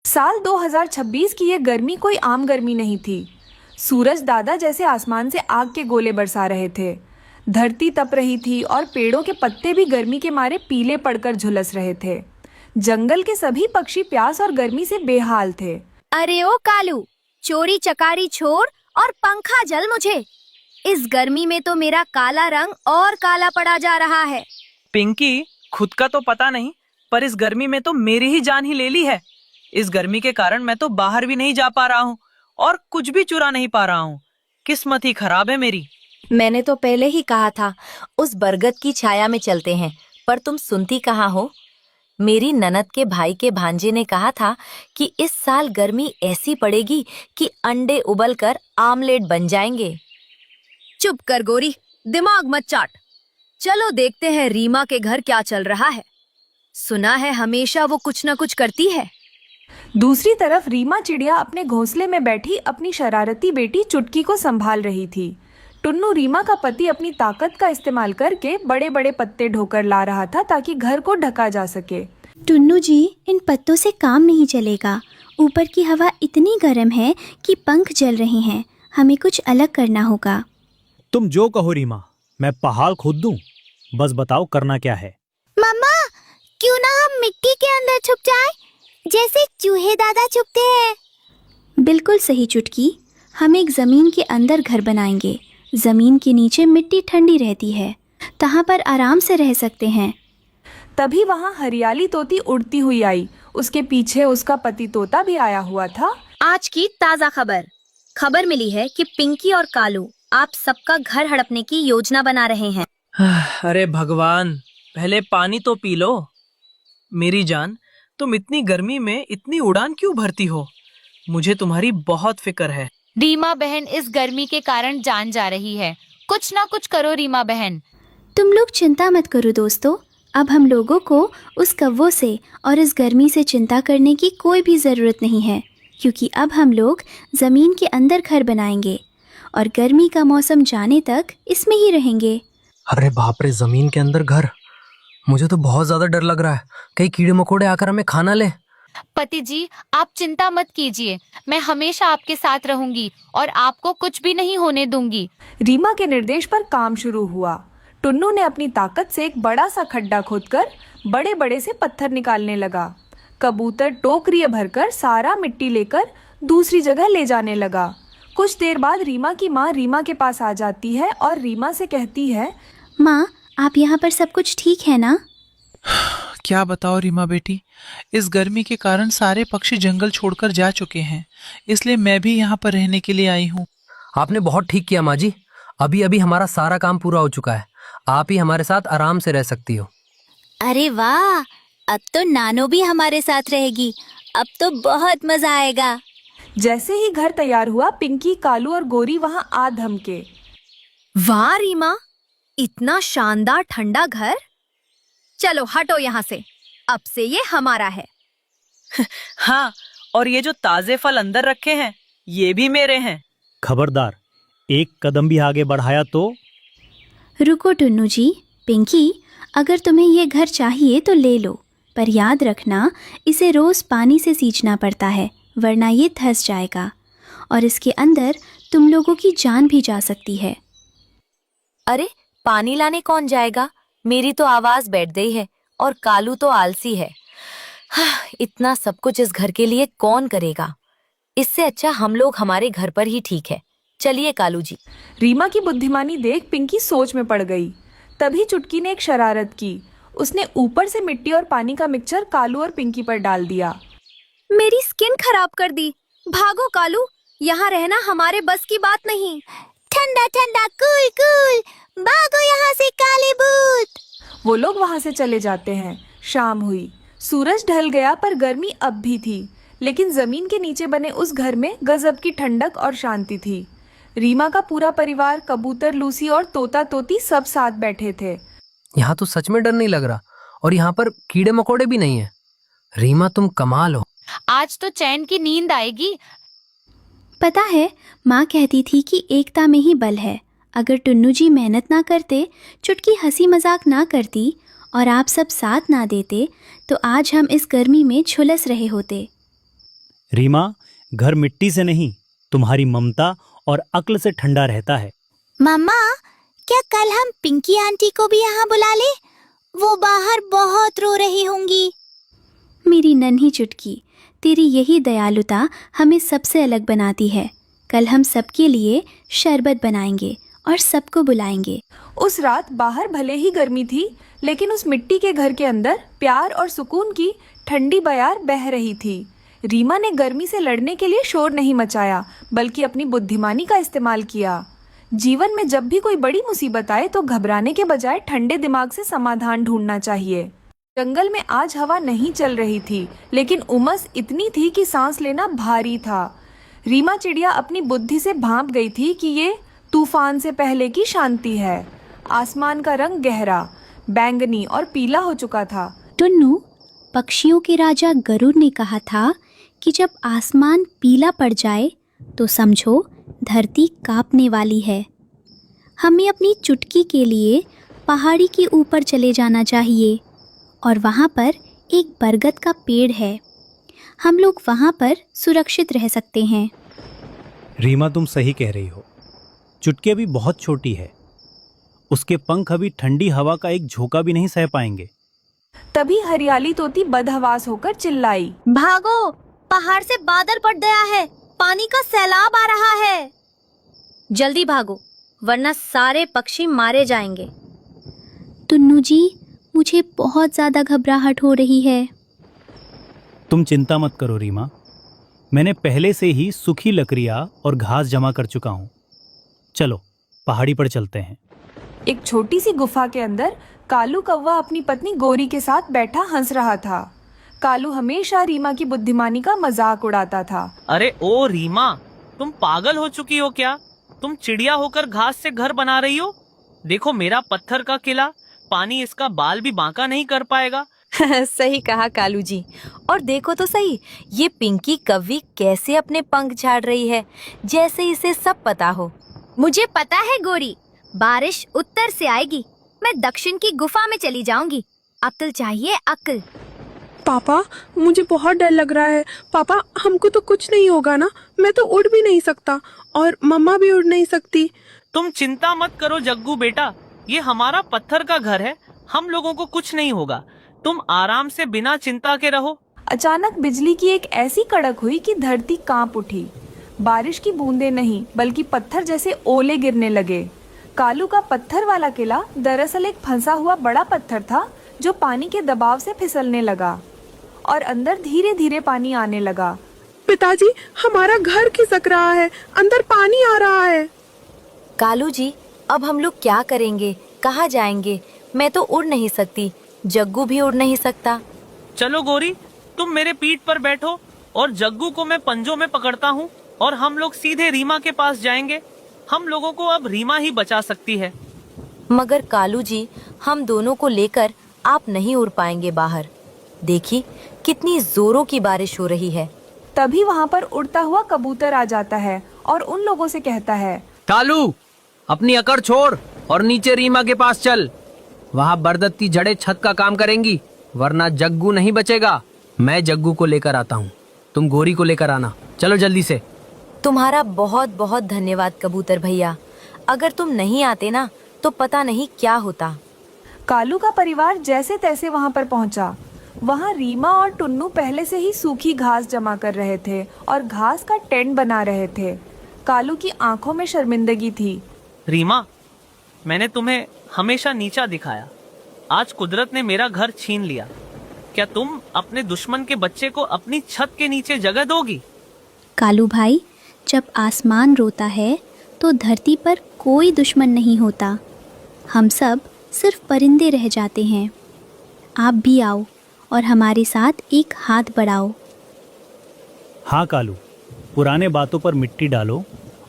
साल 2026 की ये गर्मी कोई आम गर्मी नहीं थी। सूरज दादा जैसे आसमान से आग के गोले बरसा रहे थे। धरती तप रही थी और पेड़ों के पत्ते भी गर्मी के मारे पीले पड़कर झुलस रहे थे। जंगल के सभी पक्षी प्यास और गर्मी से बेहाल थे। अरे ओ कालू, चोरी चकारी छोड़ और पंखा जल मुझे। इस गर्मी में तो मेरा काला रंग और काला पड़ा जा रहा है। पिंकी, खुद का तो पता नहीं, पर इस गर्मी में तो मेरी ही जान ही ले ली है। इस गर्मी के कारण मैं तो बाहर भी नहीं जा पा रहा हूँ और कुछ भी चुरा नहीं पा रहा हूँ। किस्मत ही खराब है मेरी। मैंने तो पहले ही कहा था उस बरगद की छाया में चलते हैं, पर तुम सुनती कहाँ हो। मेरी ननद के भाई के भांजे ने कहा था कि इस साल गर्मी ऐसी पड़ेगी कि अंडे उबलकर आमलेट बन जाएंगे। चुप कर गोरी, दिमाग मत चाट। चलो देखते हैं रीमा के घर क्या चल रहा है। सुना है हमेशा वो कुछ न कुछ करती है। दूसरी तरफ रीमा चिड़िया अपने घोंसले में बैठी अपनी शरारती बेटी चुटकी को संभाल रही थी। टुन्नू रीमा का पति अपनी ताकत का इस्तेमाल करके बड़े बड़े पत्ते ढोकर ला रहा था ताकि घर को ढका जा सके। टुन्नू जी, इन पत्तों से काम नहीं चलेगा। ऊपर की हवा इतनी गर्म है कि पंख जल रहे हैं। हमें कुछ अलग करना होगा। तुम जो कहो रीमा, मैं पहाड़ खोद दूं। बस बताओ करना क्या है। मम्मा, क्यों ना हम मिट्टी के अंदर छुप जाएं, जैसे चूहे दादा छुपते हैं। बिल्कुल सही चुटकी, हम एक जमीन के अंदर घर बनाएंगे। जमीन के नीचे मिट्टी ठंडी रहती है, तहाँ पर आराम से रह सकते हैं। तभी वहाँ हरियाली तोती उड़ती हुई आई। उसके पीछे उसका पति तोता भी आया हुआ था। आज की ताजा खबर मिली है कि पिंकी और कालू आप सबका घर हड़पने की योजना बना रहे हैं। अरे भगवान, पहले पानी तो पी लो। मेरी जान, तुम इतनी गर्मी में इतनी उड़ान क्यों भरती हो? मुझे तुम्हारी बहुत फिक्र है। रीमा बहन, इस गर्मी के कारण जान जा रही है। कुछ ना कुछ करो रीमा बहन। तुम लोग चिंता मत करो दोस्तों। अब हम लोगों को उस कौवों से और इस गर्मी से चिंता करने की कोई भी ज़रूरत नहीं है, क्योंकि अब हम लोग ज़मीन के अंदर घर बनाएंगे और गर्मी का मौसम जाने तक इसमें ही रहेंगे। अरे बाप रे, जमीन के अंदर घर! मुझे तो बहुत ज्यादा डर लग रहा है, कहीं कीड़े मकोड़े आकर हमें खाना ले। पति जी, आप चिंता मत कीजिए। मैं हमेशा आपके साथ रहूंगी और आपको कुछ भी नहीं होने दूंगी। रीमा के निर्देश पर काम शुरू हुआ। टुन्नू ने अपनी ताकत से एक बड़ा सा खड्डा खोदकर बड़े बड़े से पत्थर निकालने लगा। कबूतर टोकरियां भरकर सारा मिट्टी लेकर दूसरी जगह ले जाने लगा। कुछ देर बाद रीमा की माँ रीमा के पास आ जाती है और रीमा से कहती है, माँ, आप यहाँ पर सब कुछ ठीक है ना? क्या बताओ रीमा बेटी, इस गर्मी के कारण सारे पक्षी जंगल छोड़कर जा चुके हैं, इसलिए मैं भी यहाँ पर रहने के लिए आई हूँ। आपने बहुत ठीक किया माँ जी। अभी अभी हमारा सारा काम पूरा हो चुका है। आप ही हमारे साथ आराम से रह सकती हो। अरे वाह, अब तो नानो भी हमारे साथ रहेगी। अब तो बहुत मजा आएगा। जैसे ही घर तैयार हुआ, पिंकी, कालू और गोरी वहाँ आ धमके। वाह रीमा, इतना शानदार ठंडा घर। चलो हटो यहाँ से, अब से ये हमारा है। हाँ, और ये जो ताजे फल अंदर रखे हैं, ये भी मेरे हैं। खबरदार, एक कदम भी आगे बढ़ाया तो। रुको टुन्नू जी। पिंकी, अगर तुम्हें ये घर चाहिए तो ले लो, पर याद रखना इसे रोज पानी से सींचना पड़ता है, वरना ये धंस जाएगा और इसके अंदर तुम लोगों की जान भी जा सकती है। अरे, पानी लाने कौन जाएगा? मेरी तो आवाज बैठ गई है और कालू तो आलसी है। इतना सब कुछ इस घर के लिए कौन करेगा? इससे अच्छा हम लोग हमारे घर पर ही ठीक है। चलिए कालू जी। रीमा की बुद्धिमानी देख पिंकी सोच में पड़ गई। तभी चुटकी ने एक शरारत की। उसने ऊपर से मिट्टी और पानी का मिक्सचर कालू और पिंकी पर डाल दिया। मेरी स्किन खराब कर दी। भागो कालू, यहाँ रहना हमारे बस की बात नहीं। ठंडा ठंडा कूल कूल, भागो यहाँ से काले भूत। वो लोग वहाँ से चले जाते हैं। शाम हुई, सूरज ढल गया, पर गर्मी अब भी थी। लेकिन जमीन के नीचे बने उस घर में गजब की ठंडक और शांति थी। रीमा का पूरा परिवार, कबूतर, लूसी और तोता तोती सब साथ बैठे थे। यहाँ तो सच में डर नहीं लग रहा, और यहाँ पर कीड़े मकोड़े भी नहीं है। रीमा, तुम कमाल हो। आज तो चैन की नींद आएगी। पता है, माँ कहती थी कि एकता में ही बल है। अगर टुन्नू जी मेहनत ना करते, चुटकी हंसी मजाक ना करती और आप सब साथ ना देते, तो आज हम इस गर्मी में झुलस रहे होते। रीमा, घर मिट्टी से नहीं, तुम्हारी ममता और अक्ल से ठंडा रहता है। मम्मा, क्या कल हम पिंकी आंटी को भी यहाँ बुला ले? वो बाहर बहुत रो रही होंगी। मेरी नन्ही चुटकी, तेरी यही दयालुता हमें सबसे अलग बनाती है। कल हम सबके लिए शरबत बनाएंगे और सबको बुलाएंगे। उस रात बाहर भले ही गर्मी थी, लेकिन उस मिट्टी के घर के अंदर प्यार और सुकून की ठंडी बयार बह रही थी। रीमा ने गर्मी से लड़ने के लिए शोर नहीं मचाया, बल्कि अपनी बुद्धिमानी का इस्तेमाल किया। जीवन में जब भी कोई बड़ी मुसीबत आए तो घबराने के बजाय ठंडे दिमाग से समाधान ढूंढना चाहिए। जंगल में आज हवा नहीं चल रही थी, लेकिन उमस इतनी थी कि सांस लेना भारी था। रीमा चिड़िया अपनी बुद्धि से भांप गई थी कि ये तूफान से पहले की शांति है। आसमान का रंग गहरा, बैंगनी और पीला हो चुका था। टुन्नू, पक्षियों के राजा गरुड़ ने कहा था कि जब आसमान पीला पड़ जाए तो समझो धरती कांपने वाली है। हमें अपनी चुटकी के लिए पहाड़ी के ऊपर चले जाना चाहिए और वहाँ पर एक बरगद का पेड़ है। हम लोग वहाँ पर सुरक्षित रह सकते हैं। रीमा, तुम सही कह रही हो। चुटकी अभी बहुत छोटी है, उसके पंख अभी ठंडी हवा का एक झोंका भी नहीं सह पाएंगे। तभी हरियाली तोती बदहवास होकर चिल्लाई, भागो, पहाड़ से बादल फट गया है, पानी का सैलाब आ रहा है। जल्दी भागो, वरना सारे पक्षी मारे जाएंगे। टुन्नू जी, मुझे बहुत ज़्यादा घबराहट हो रही है। तुम चिंता मत करो रीमा, मैंने पहले से ही सूखी लकड़ियाँ और घास जमा कर चुका हूँ। चलो पहाड़ी पर चलते हैं। एक छोटी सी गुफा के अंदर कालू कौवा अपनी पत्नी गोरी के साथ बैठा हंस रहा था। कालू हमेशा रीमा की बुद्धिमानी का मजाक उड़ाता था। अरे ओ रीमा, तुम पागल हो चुकी हो क्या? तुम चिड़िया होकर घास से घर बना रही हो। देखो मेरा पत्थर का किला, पानी इसका बाल भी बांका नहीं कर पाएगा। सही कहा कालू जी। और देखो तो सही, ये पिंकी कौवी कैसे अपने पंख झाड़ रही है, जैसे इसे सब पता हो। मुझे पता है गोरी, बारिश उत्तर से आएगी। मैं दक्षिण की गुफा में चली जाऊंगी। अक्ल चाहिए, अक्ल। पापा, मुझे बहुत डर लग रहा है। पापा, हमको तो कुछ नहीं होगा ना? मैं तो उड़ भी नहीं सकता और मम्मा भी उड़ नहीं सकती। तुम चिंता मत करो जग्गू बेटा, ये हमारा पत्थर का घर है, हम लोगों को कुछ नहीं होगा। तुम आराम से बिना चिंता के रहो। अचानक बिजली की एक ऐसी कड़क हुई कि धरती कांप उठी। बारिश की बूंदें नहीं, बल्कि पत्थर जैसे ओले गिरने लगे। कालू का पत्थर वाला किला दरअसल एक फंसा हुआ बड़ा पत्थर था, जो पानी के दबाव से फिसलने लगा और अंदर धीरे धीरे पानी आने लगा। पिताजी, हमारा घर खिसक रहा है, अंदर पानी आ रहा है। कालू जी, अब हम लोग क्या करेंगे, कहाँ जाएंगे? मैं तो उड़ नहीं सकती, जग्गू भी उड़ नहीं सकता। चलो गोरी, तुम मेरे पीठ पर बैठो और जग्गू को मैं पंजों में पकड़ता हूँ और हम लोग सीधे रीमा के पास जाएंगे। हम लोगों को अब रीमा ही बचा सकती है। मगर कालू जी, हम दोनों को लेकर आप नहीं उड़ पाएंगे बाहर। देखिए कितनी जोरों की बारिश हो रही है। तभी वहाँ पर उड़ता हुआ कबूतर आ जाता है और उन लोगों से कहता है, कालू, अपनी अकड़ छोड़ और नीचे रीमा के पास चल। वहाँ बरगद की जड़ें छत का काम करेंगी, वरना जग्गू नहीं बचेगा। मैं जग्गू को लेकर आता हूँ, तुम गोरी को लेकर आना। चलो जल्दी से। तुम्हारा बहुत बहुत धन्यवाद कबूतर भैया, अगर तुम नहीं आते ना तो पता नहीं क्या होता। कालू का परिवार जैसे तैसे वहाँ पर पहुँचा। वहाँ रीमा और टुन्नू पहले से ही सूखी घास जमा कर रहे थे और घास का टेंट बना रहे थे। कालू की आंखों में शर्मिंदगी थी। रीमा, मैंने तुम्हें हमेशा नीचा दिखाया, आज कुदरत ने मेरा घर छीन लिया। क्या तुम अपने दुश्मन के बच्चे को अपनी छत के नीचे जगह दोगी? कालू भाई, जब आसमान रोता है तो धरती पर कोई दुश्मन नहीं होता, हम सब सिर्फ परिंदे रह जाते हैं। आप भी आओ और हमारे साथ एक हाथ बढ़ाओ। हाँ कालू, पुराने बातों पर मिट्टी डालो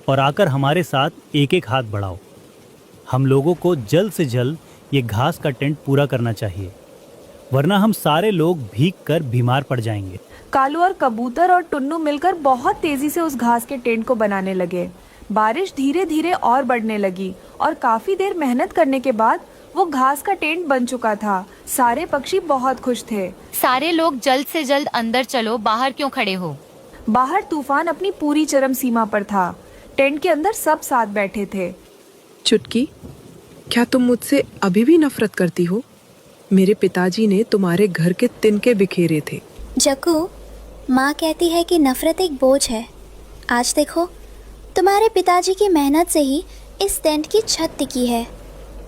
और आकर हमारे साथ एक एक हाथ बढ़ाओ। हम लोगों को जल्द से जल्द ये घास का टेंट पूरा करना चाहिए, वरना हम सारे लोग भीग कर बीमार पड़ जाएंगे। कालू और कबूतर और टुन्नू मिलकर बहुत तेजी से उस घास के टेंट को बनाने लगे। बारिश धीरे धीरे और बढ़ने लगी और काफी देर मेहनत करने के बाद वो घास का टेंट बन चुका था। सारे पक्षी बहुत खुश थे। सारे लोग जल्द से जल्द अंदर चलो, बाहर क्यों खड़े हो? बाहर तूफान अपनी पूरी चरम सीमा पर था। टेंट के अंदर सब साथ बैठे थे। चुटकी, क्या तुम मुझसे अभी भी नफरत करती हो? मेरे पिताजी ने तुम्हारे घर के तिनके बिखेरे थे। जग्गू, माँ कहती है कि नफरत एक बोझ है। आज देखो, तुम्हारे पिताजी की मेहनत से ही इस टेंट की छत टिकी है।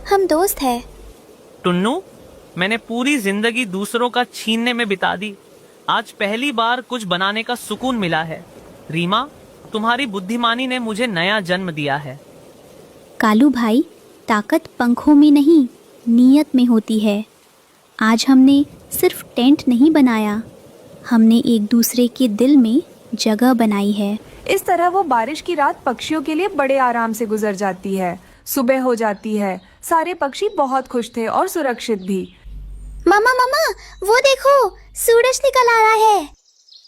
हम दोस्त हैं। टुन्नू, मैंने पूरी जिंदगी दूसरों का छीनने में बिता दी। आज पहली बार कुछ बनाने का सुकून मिला है। रीमा, तुम्हारी बुद्धिमानी ने मुझे नया जन्म दिया है। कालू भाई, ताकत पंखों में नहीं, नीयत में होती है। आज हमने सिर्फ टेंट नहीं बनाया, हमने एक दूसरे के दिल में जगह बनाई है। इस तरह वो बारिश की रात पक्षियों के लिए बड़े आराम से गुजर जाती है। सुबह हो जाती है। सारे पक्षी बहुत खुश थे और सुरक्षित भी। मामा मामा, वो देखो, सूरज निकल आ रहा है।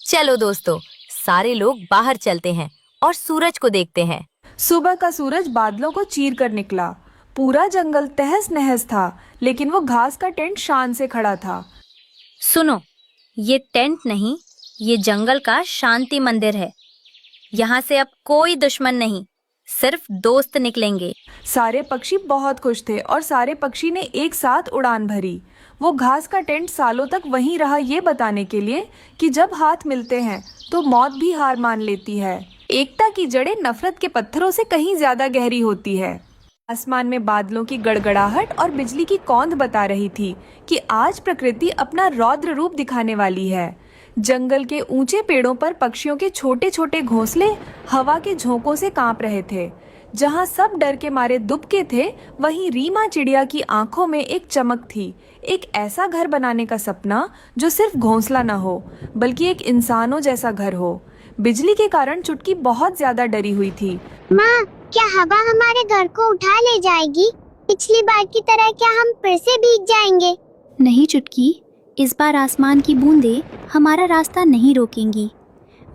चलो दोस्तों, सारे लोग बाहर चलते हैं और सूरज को देखते हैं। सुबह का सूरज बादलों को चीर कर निकला। पूरा जंगल तहस नहस था, लेकिन वो घास का टेंट शान से खड़ा था। सुनो, ये टेंट नहीं, ये जंगल का शांति मंदिर है। यहाँ से अब कोई दुश्मन नहीं, सिर्फ दोस्त निकलेंगे। सारे पक्षी बहुत खुश थे और सारे पक्षी ने एक साथ उड़ान भरी। वो घास का टेंट सालों तक वहीं रहा, ये बताने के लिए कि जब हाथ मिलते हैं तो मौत भी हार मान लेती है। एकता की जड़ें नफरत के पत्थरों से कहीं ज्यादा गहरी होती है। आसमान में बादलों की गड़गड़ाहट और बिजली की कौंध बता रही थी कि आज प्रकृति अपना रौद्र रूप दिखाने वाली है। जंगल के ऊंचे पेड़ों पर पक्षियों के छोटे छोटे घोंसले हवा के झोंकों से कांप रहे थे। जहां सब डर के मारे दुबके थे, वहीं रीमा चिड़िया की आंखों में एक चमक थी। एक ऐसा घर बनाने का सपना जो सिर्फ घोंसला न हो, बल्कि एक इंसानों जैसा घर हो। बिजली के कारण चुटकी बहुत ज्यादा डरी हुई थी। माँ, क्या हवा हमारे घर को उठा ले जाएगी? पिछली बार की तरह क्या हम फिर से भीग जाएंगे? नहीं चुटकी, इस बार आसमान की बूंदें हमारा रास्ता नहीं रोकेंगी।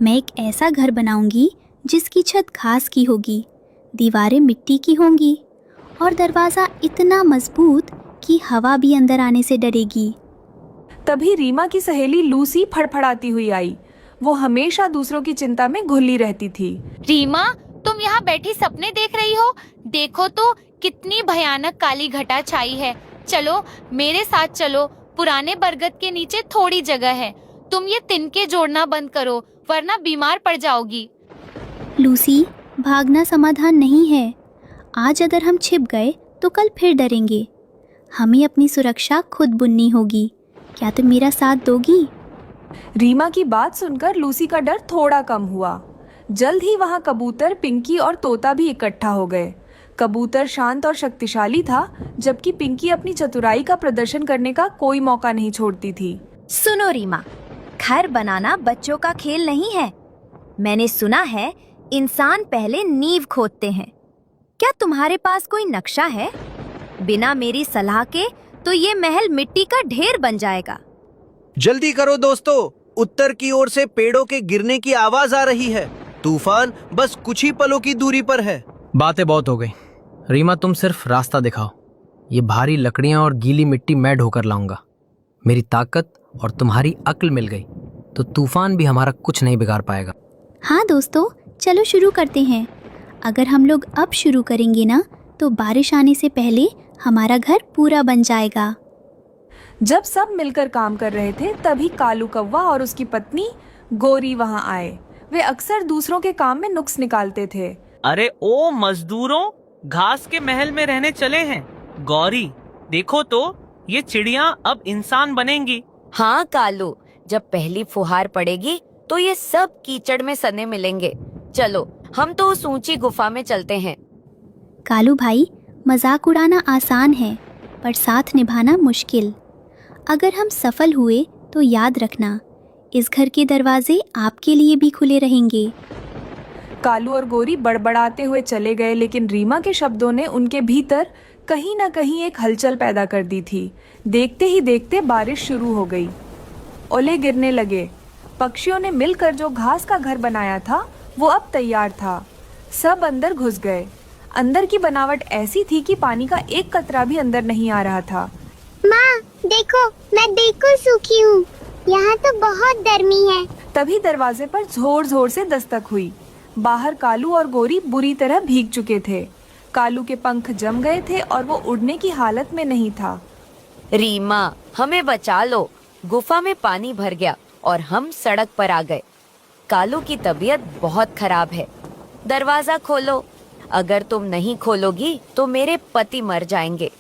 मैं एक ऐसा घर बनाऊंगी जिसकी छत घास की होगी, दीवारें मिट्टी की होंगी और दरवाजा इतना मजबूत कि हवा भी अंदर आने से डरेगी। तभी रीमा की सहेली लूसी फड़फड़ाती हुई आई। वो हमेशा दूसरों की चिंता में घुली रहती थी। रीमा, तुम यहाँ बैठी सपने देख रही हो? देखो तो कितनी भयानक काली घटा छाई है। चलो मेरे साथ चलो, पुराने बरगद के नीचे थोड़ी जगह है। तुम ये तिनके जोड़ना बंद करो, वरना बीमार पड़ जाओगी। लूसी, भागना समाधान नहीं है। आज अगर हम छिप गए तो कल फिर डरेंगे। हमें अपनी सुरक्षा खुद बुननी होगी। क्या तुम मेरा साथ दोगी? रीमा की बात सुनकर लूसी का डर थोड़ा कम हुआ। जल्द ही वहाँ कबूतर, पिंकी और तोता भी इकट्ठा हो गए। कबूतर शांत और शक्तिशाली था, जबकि पिंकी अपनी चतुराई का प्रदर्शन करने का कोई मौका नहीं छोड़ती थी। सुनो रीमा, घर बनाना बच्चों का खेल नहीं है। मैंने सुना है इंसान पहले नींव खोदते हैं। क्या तुम्हारे पास कोई नक्शा है? बिना मेरी सलाह के तो ये महल मिट्टी का ढेर बन जाएगा। जल्दी करो दोस्तों, उत्तर की ओर से पेड़ों के गिरने की आवाज आ रही है। तूफान बस कुछ ही पलों की दूरी पर है। बातें बहुत हो गई। रीमा, तुम सिर्फ रास्ता दिखाओ। ये भारी लकड़ियां और गीली मिट्टी मैं ढोकर लाऊंगा। मेरी ताकत और तुम्हारी अक्ल मिल गई तो तूफान भी हमारा कुछ नहीं बिगाड़ पाएगा। हाँ दोस्तों, चलो शुरू करते हैं। अगर हम लोग अब शुरू करेंगे ना, तो बारिश आने से पहले हमारा घर पूरा बन जाएगा। जब सब मिलकर काम कर रहे थे, तभी कालू कौवा और उसकी पत्नी गोरी वहाँ आए। वे अक्सर दूसरों के काम में नुक्स निकालते थे। अरे ओ मजदूरों, घास के महल में रहने चले हैं। गौरी, देखो तो ये चिड़िया अब इंसान बनेंगी। हाँ कालू, जब पहली फुहार पड़ेगी तो ये सब कीचड़ में सने मिलेंगे। चलो हम तो उस ऊंची गुफा में चलते हैं। कालू भाई, मजाक उड़ाना आसान है, पर साथ निभाना मुश्किल। अगर हम सफल हुए तो याद रखना, इस घर के दरवाजे आपके लिए भी खुले रहेंगे। कालू और गोरी बड़बड़ाते हुए चले गए, लेकिन रीमा के शब्दों ने उनके भीतर कहीं न कहीं एक हलचल पैदा कर दी थी। देखते ही देखते बारिश शुरू हो गई। ओले गिरने लगे। पक्षियों ने मिलकर जो घास का घर बनाया था, वो अब तैयार था। सब अंदर घुस गए। अंदर की बनावट ऐसी थी कि पानी का एक कतरा भी अंदर नहीं आ रहा था। माँ देखो, मैं बिल्कुल सूखी हूँ। यहाँ तो बहुत गर्मी है। तभी दरवाजे पर जोर जोर से दस्तक हुई। बाहर कालू और गोरी बुरी तरह भीग चुके थे। कालू के पंख जम गए थे और वो उड़ने की हालत में नहीं था। रीमा, हमें बचा लो। गुफा में पानी भर गया और हम सड़क पर आ गए। कालू की तबीयत बहुत खराब है। दरवाजा खोलो। अगर तुम नहीं खोलोगी तो मेरे पति मर जाएंगे।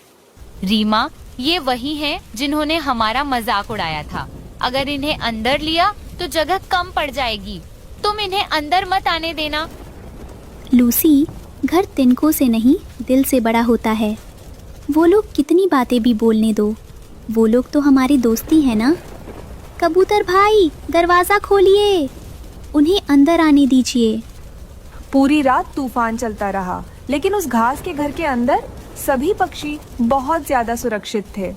रीमा, ये वही हैं जिन्होंने हमारा मजाक उड़ाया था। अगर इन्हें अंदर लिया तो जगह कम पड़ जाएगी। तुम इन्हें अंदर मत आने देना। लूसी, घर तिनकों से नहीं दिल से बड़ा होता है। वो लोग कितनी बातें भी बोलने दो, वो लोग तो हमारी दोस्ती है ना। कबूतर भाई, दरवाजा खोलिए, उन्हें अंदर आने दीजिए। पूरी रात तूफान चलता रहा, लेकिन उस घास के घर के अंदर सभी पक्षी बहुत ज्यादा सुरक्षित थे।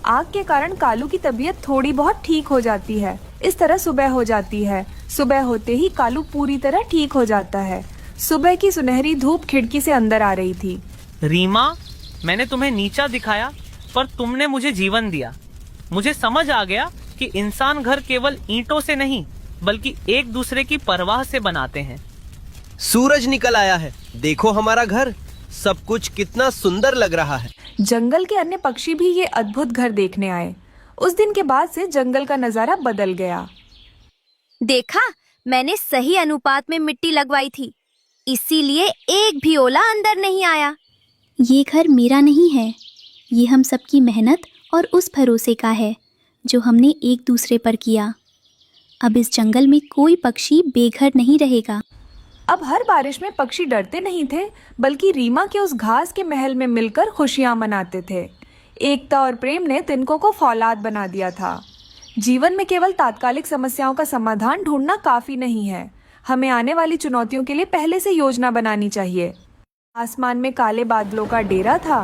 आग के कारण कालू की तबीयत थोड़ी बहुत ठीक हो जाती है। इस तरह सुबह हो जाती है। सुबह होते ही कालू पूरी तरह ठीक हो जाता है। सुबह की सुनहरी धूप खिड़की से अंदर आ रही थी। रीमा, मैंने तुम्हें नीचा दिखाया पर तुमने मुझे जीवन दिया। मुझे समझ आ गया कि इंसान घर केवल ईंटों से नहीं बल्कि एक दूसरे की परवाह से बनाते हैं। सूरज निकल आया है, देखो हमारा घर, सब कुछ कितना सुंदर लग रहा है। जंगल के अन्य पक्षी भी ये अद्भुत घर देखने आए। उस दिन के बाद से जंगल का नजारा बदल गया। देखा, मैंने सही अनुपात में मिट्टी लगवाई थी, इसीलिए एक भी ओला अंदर नहीं आया। ये घर मेरा नहीं है, ये हम सबकी मेहनत और उस भरोसे का है जो हमने एक दूसरे पर किया। अब इस जंगल में कोई पक्षी बेघर नहीं रहेगा। अब हर बारिश में पक्षी डरते नहीं थे, बल्कि रीमा के उस घास के महल में मिलकर खुशियां मनाते थे। एकता और प्रेम ने तिनकों को फौलाद बना दिया था। जीवन में केवल तात्कालिक समस्याओं का समाधान ढूंढना काफी नहीं है। हमें आने वाली चुनौतियों के लिए पहले से योजना बनानी चाहिए। आसमान में काले बादलों का डेरा था।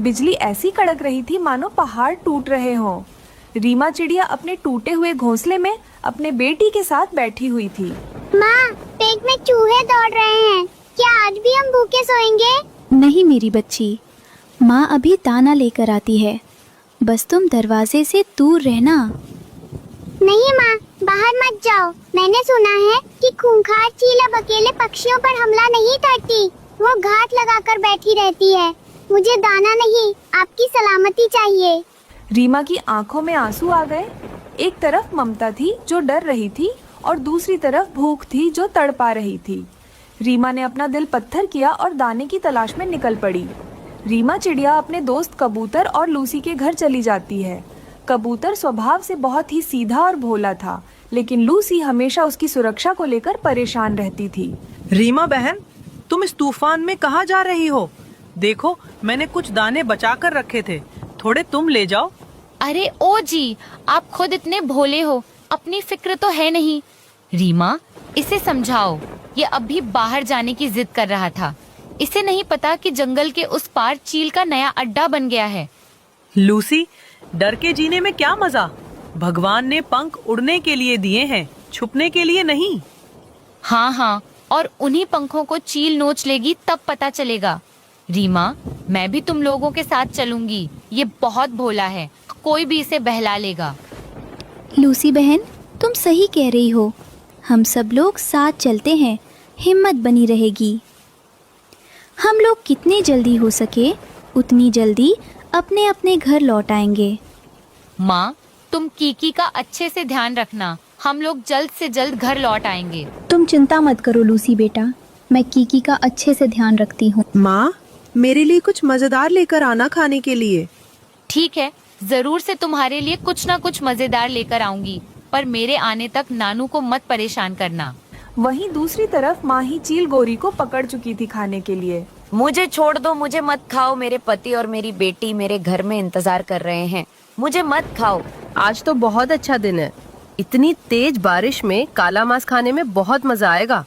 बिजली ऐसी कड़क रही थी मानो पहाड़ टूट रहे हों। रीमा चिड़िया अपने टूटे हुए घोंसले में अपने बेटी के साथ बैठी हुई थी। माँ, पेट में चूहे दौड़ रहे हैं, क्या आज भी हम भूखे सोएंगे? नहीं मेरी बच्ची, माँ अभी दाना लेकर आती है, बस तुम दरवाजे से दूर रहना। नहीं माँ, बाहर मत जाओ। मैंने सुना है कि खूंखार चील अब अकेले पक्षियों पर हमला नहीं करती, वो घात लगाकर बैठी रहती है। मुझे दाना नहीं, आपकी सलामती चाहिए। रीमा की आंखों में आंसू आ गए। एक तरफ ममता थी जो डर रही थी और दूसरी तरफ भूख थी जो तड़पा रही थी। रीमा ने अपना दिल पत्थर किया और दाने की तलाश में निकल पड़ी। रीमा चिड़िया अपने दोस्त कबूतर और लूसी के घर चली जाती है। कबूतर स्वभाव से बहुत ही सीधा और भोला था, लेकिन लूसी हमेशा उसकी सुरक्षा को लेकर परेशान रहती थी। रीमा बहन, तुम इस तूफान में कहाँ जा रही हो? देखो, मैंने कुछ दाने बचा कर रखे थे, थोड़े तुम ले जाओ। अरे ओ जी, आप खुद इतने भोले हो, अपनी फिक्र तो है नहीं। रीमा, इसे समझाओ, ये अभी बाहर जाने की जिद कर रहा था। इसे नहीं पता कि जंगल के उस पार चील का नया अड्डा बन गया है। लूसी, डर के जीने में क्या मजा? भगवान ने पंख उड़ने के लिए दिए हैं, छुपने के लिए नहीं। हाँ हाँ, और उन्हीं पंखों को चील नोच लेगी तब पता चलेगा। रीमा, मैं भी तुम लोगों के साथ चलूंगी। ये बहुत भोला है, कोई भी इसे बहला लेगा। लूसी बहन, तुम सही कह रही हो, हम सब लोग साथ चलते हैं, हिम्मत बनी रहेगी। हम लोग कितने जल्दी हो सके उतनी जल्दी अपने अपने घर लौट आएंगे। माँ, तुम कीकी का अच्छे से ध्यान रखना, हम लोग जल्द से जल्द घर लौट आएंगे। तुम चिंता मत करो लूसी बेटा, मैं कीकी का अच्छे से ध्यान रखती हूँ। माँ, मेरे लिए कुछ मजेदार लेकर आना खाने के लिए। ठीक है, जरूर से तुम्हारे लिए कुछ ना कुछ मजेदार लेकर आऊंगी, पर मेरे आने तक नानू को मत परेशान करना। वहीं दूसरी तरफ माही चील गोरी को पकड़ चुकी थी खाने के लिए। मुझे छोड़ दो, मुझे मत खाओ। मेरे पति और मेरी बेटी मेरे घर में इंतजार कर रहे हैं, मुझे मत खाओ। आज तो बहुत अच्छा दिन है, इतनी तेज बारिश में काला मांस खाने में बहुत मजा आएगा।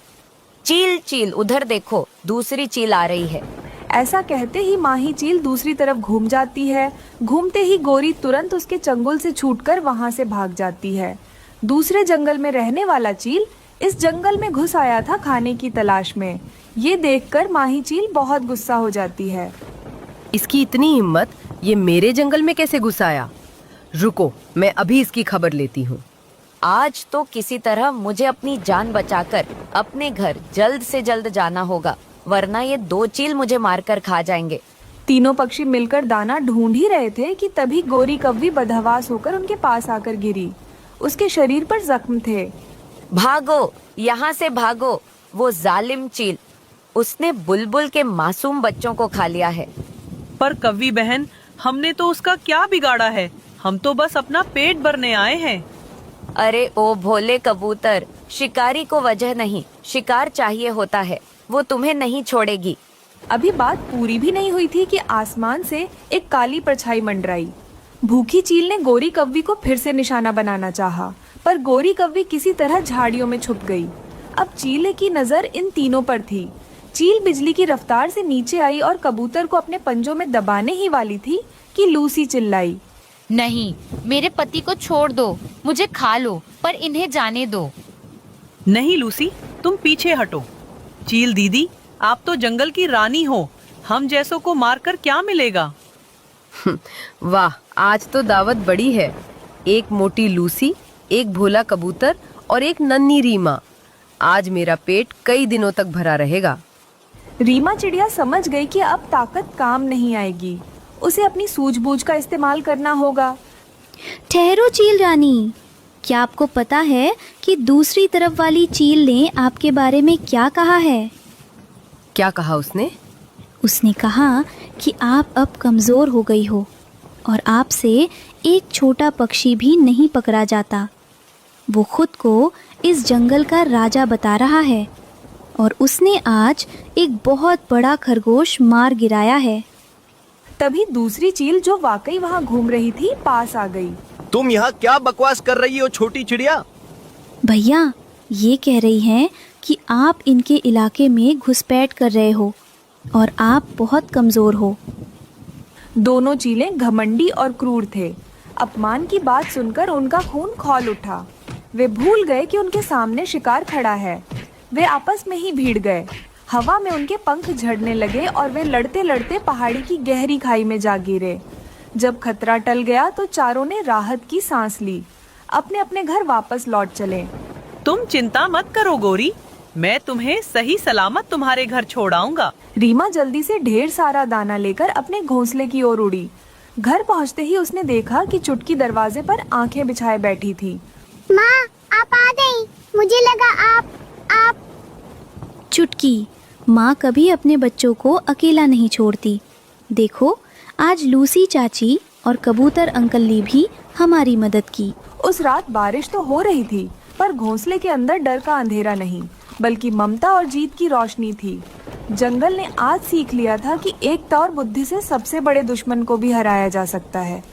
चील चील, उधर देखो, दूसरी चील आ रही है। ऐसा कहते ही माही चील दूसरी तरफ घूम जाती है। घूमते ही गोरी तुरंत उसके चंगुल से छूटकर वहां से भाग जाती है। दूसरे जंगल में रहने वाला चील इस जंगल में घुस आया था खाने की तलाश में। ये देखकर माही चील बहुत गुस्सा हो जाती है। इसकी इतनी हिम्मत, ये मेरे जंगल में कैसे घुस आया? रुको, मैं अभी इसकी खबर लेती हूँ। आज तो किसी तरह मुझे अपनी जान बचाकर अपने घर जल्द से जल्द जाना होगा, वरना ये 2 चील मुझे मारकर खा जाएंगे। तीनों पक्षी मिलकर दाना ढूंढ ही रहे थे कि तभी गोरी कव्वी बदहवास होकर उनके पास आकर गिरी। उसके शरीर पर जख्म थे। भागो, यहाँ से भागो, वो जालिम चील, उसने बुलबुल के मासूम बच्चों को खा लिया है। पर कव्वी बहन, हमने तो उसका क्या बिगाड़ा है? हम तो बस अपना पेट भरने आए हैं। अरे ओ भोले कबूतर, शिकारी को वजह नहीं, शिकार चाहिए होता है, वो तुम्हें नहीं छोड़ेगी। अभी बात पूरी भी नहीं हुई थी कि आसमान से एक काली परछाई मंडराई। भूखी चील ने गोरी कव्वी को फिर से निशाना बनाना चाहा, पर गोरी कव्वी किसी तरह झाड़ियों में छुप गई। अब चीले की नजर इन तीनों पर थी। चील बिजली की रफ्तार से नीचे आई और कबूतर को अपने पंजों में दबाने ही वाली थी कि लूसी चिल्लाई, नहीं, मेरे पति को छोड़ दो, मुझे खा लो, पर इन्हें जाने दो। नहीं लूसी, तुम पीछे हटो। चील दीदी, आप तो जंगल की रानी हो, हम जैसों को मारकर क्या मिलेगा? वाह, आज तो दावत बड़ी है। एक मोटी लूसी, एक भोला कबूतर और एक नन्ही रीमा। आज मेरा पेट कई दिनों तक भरा रहेगा। रीमा चिड़िया समझ गई कि अब ताकत काम नहीं आएगी, उसे अपनी सूझबूझ का इस्तेमाल करना होगा। ठहरो चील रानी, क्या आपको पता है कि दूसरी तरफ वाली चील ने आपके बारे में क्या कहा है? क्या कहा उसने? उसने कहा कि आप अब कमज़ोर हो गई हो और आपसे एक छोटा पक्षी भी नहीं पकड़ा जाता। वो खुद को इस जंगल का राजा बता रहा है और उसने आज एक बहुत बड़ा खरगोश मार गिराया है। तभी दूसरी चील, जो वाकई वहाँ घूम रही थी, पास आ गई। तुम यहाँ क्या बकवास कर रही हो छोटी चिड़िया? भैया, ये कह रही हैं कि आप इनके इलाके में घुसपैठ कर रहे हो और आप बहुत कमज़ोर हो। दोनों चीलें घमंडी और क्रूर थे। अपमान की बात सुनकर उनका खून खौल उठा। वे भूल गए कि उनके सामने शिकार खड़ा है। वे आपस में ही भीड़ गए। हवा में उनके पंख झड़ने लगे और वे लड़ते लड़ते पहाड़ी की गहरी खाई में जा गिरे। जब खतरा टल गया तो चारों ने राहत की सांस ली। अपने अपने घर वापस लौट चले। तुम चिंता मत करो गोरी, मैं तुम्हें सही सलामत तुम्हारे घर छोड़ आऊंगा। रीमा जल्दी से ढेर सारा दाना लेकर अपने घोंसले की ओर उड़ी। घर पहुंचते ही उसने देखा कि चुटकी दरवाजे पर आंखें बिछाए बैठी थी। माँ, आप आ गई। मुझे लगा आप चुटकी, माँ कभी अपने बच्चों को अकेला नहीं छोड़ती। देखो, आज लूसी चाची और कबूतर अंकल ने भी हमारी मदद की। उस रात बारिश तो हो रही थी, पर घोंसले के अंदर डर का अंधेरा नहीं, बल्कि ममता और जीत की रोशनी थी। जंगल ने आज सीख लिया था कि एकता और बुद्धि से सबसे बड़े दुश्मन को भी हराया जा सकता है।